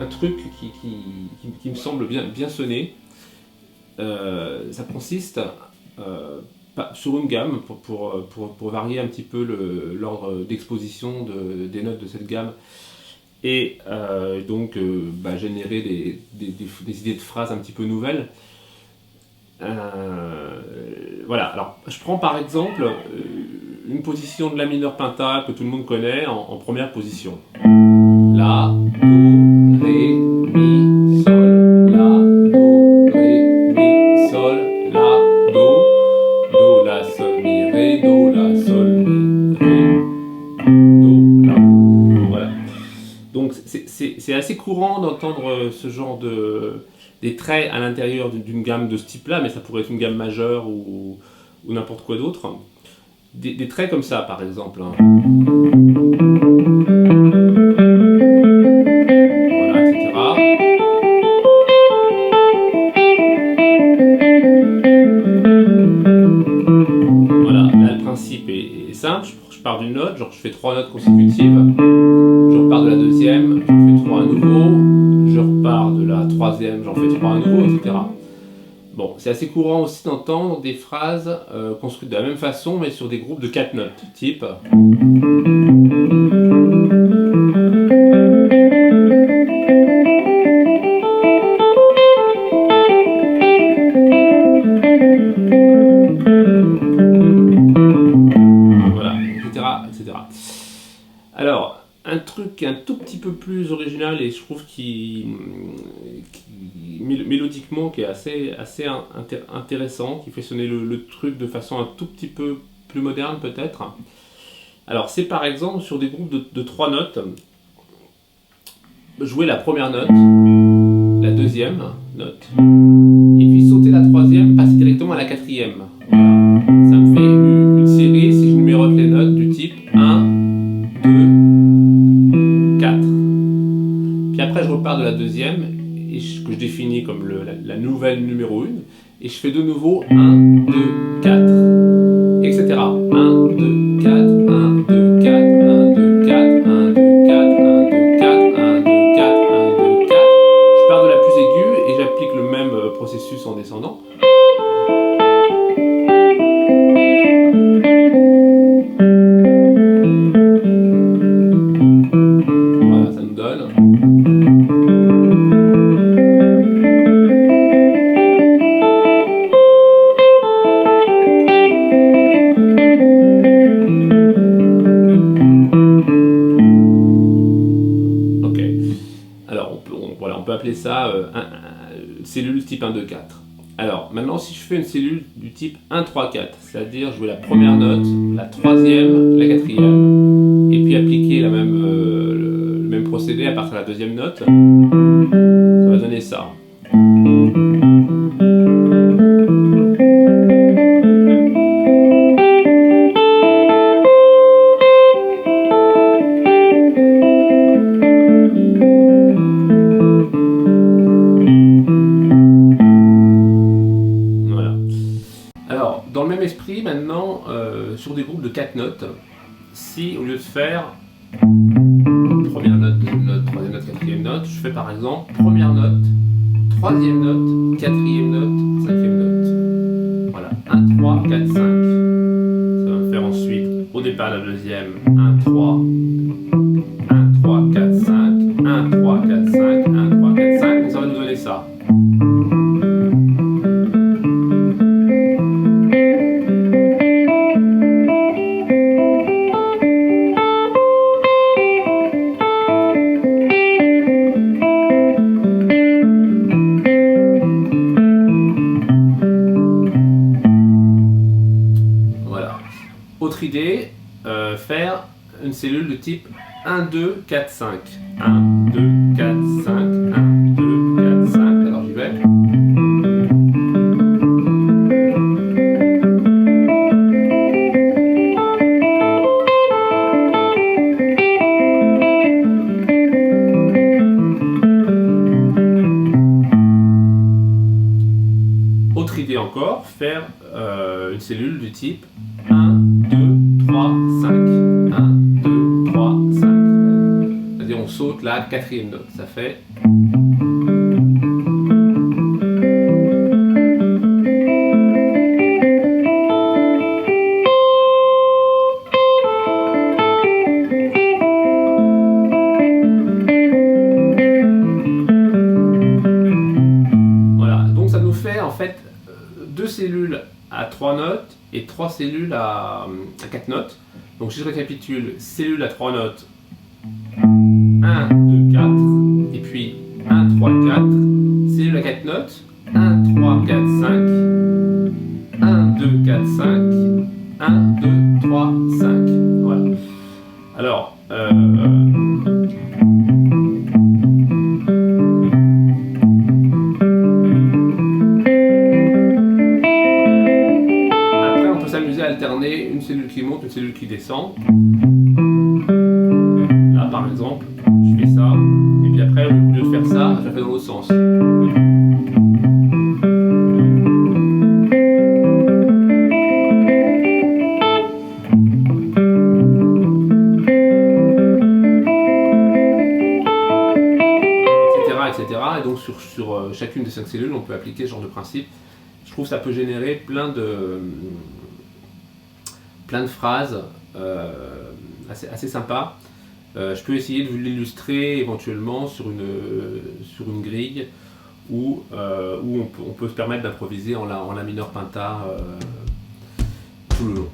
truc qui me semble bien sonner. Ça consiste sur une gamme, pour varier un petit peu l'ordre d'exposition des notes de cette gamme, et donc générer des idées de phrases un petit peu nouvelles. Voilà, alors je prends par exemple une position de la mineur pentatonique que tout le monde connaît en première position. La, Do, Ré, Mi, Sol, La, Do, Ré, Mi, Sol, La, Do, La, Sol, Mi, Ré, Do, La, Sol, Mi, Ré, Do, La. Voilà. Donc c'est assez courant d'entendre ce genre des traits à l'intérieur d'une gamme de ce type-là, mais ça pourrait être une gamme majeure ou n'importe quoi d'autre. Des traits comme ça, par exemple. Voilà, etc. Voilà, là le principe est simple. Je pars d'une note, genre je fais 3 notes consécutives, je repars de la deuxième, j'en fais 3 à nouveau, je repars de la troisième, j'en fais 3 à nouveau, etc. Bon, c'est assez courant aussi d'entendre des phrases construites de la même façon, mais sur des groupes de 4 notes, type... Voilà, etc., etc. Alors, un truc un tout petit peu plus original, et je trouve mélodiquement qui est assez intéressant, qui fait sonner le truc de façon un tout petit peu plus moderne peut-être. Alors c'est par exemple sur des groupes de 3 notes, jouer la première note, la deuxième note, et puis sauter la troisième, passer directement à la quatrième. Voilà. Ça me fait une série, si je numérote les notes, du type 1, 2, 4. Puis après je repars de la deuxième, que je définis comme la nouvelle numéro 1, et je fais de nouveau 1, 2, 4, etc. 1, 2, 4, 1, 2, 4, 1, 2, 4, 1, 2, 4, 1, 2, 4, 1, 2, 4, 1, 2, 4. Je pars de la plus aiguë et j'applique le même processus en descendant. Voilà, ça nous donne... on peut appeler ça une cellule type 1, 2, 4. Alors, maintenant, si je fais une cellule du type 1, 3, 4, c'est-à-dire jouer la première note, la troisième, la quatrième, et puis appliquer le même procédé à partir de la deuxième note, ça va donner ça. Dans le même esprit, maintenant, sur des groupes de 4 notes, si au lieu de faire première note, deuxième note, troisième note, quatrième note, je fais par exemple première note, troisième note, quatrième note, cinquième note. Voilà, 1, 3, 4, 5. Ça va me faire ensuite, au départ la deuxième, 1, 3, 1, 3, 4, 5, 1, 3, 4, 5, 1, 3, 4, 5. Donc ça va nous donner ça. Autre idée, faire une cellule de type 1, 2, 4, 5. 1, 2, 4, 5, 1, 2, 4, 5. Alors j'y vais. Autre idée encore, faire une cellule du type 1, 2, 3, 5. 1, 2, 3, 5. C'est-à-dire on saute la quatrième note. Ça fait fait 2 cellules à 3 notes et 3 cellules à 4 notes. Donc si je récapitule, cellule à 3 notes, 1, 2, 4, et puis 1, 3, 4, cellule à 4 notes, 1, 3, 4, 5, 1, 2, 4, 5, 1, 2, 3, 5. Voilà. Alors, après, on peut s'amuser à alterner une cellule qui monte, une cellule qui descend. Là, par exemple, je fais ça, et puis après, au lieu de faire ça, je la fais dans l'autre sens. Etc. Et donc sur chacune des 5 cellules, on peut appliquer ce genre de principe. Je trouve que ça peut générer plein de phrases assez sympas. Je peux essayer de l'illustrer éventuellement sur une grille où on peut se permettre d'improviser en la mineur pentat tout le long.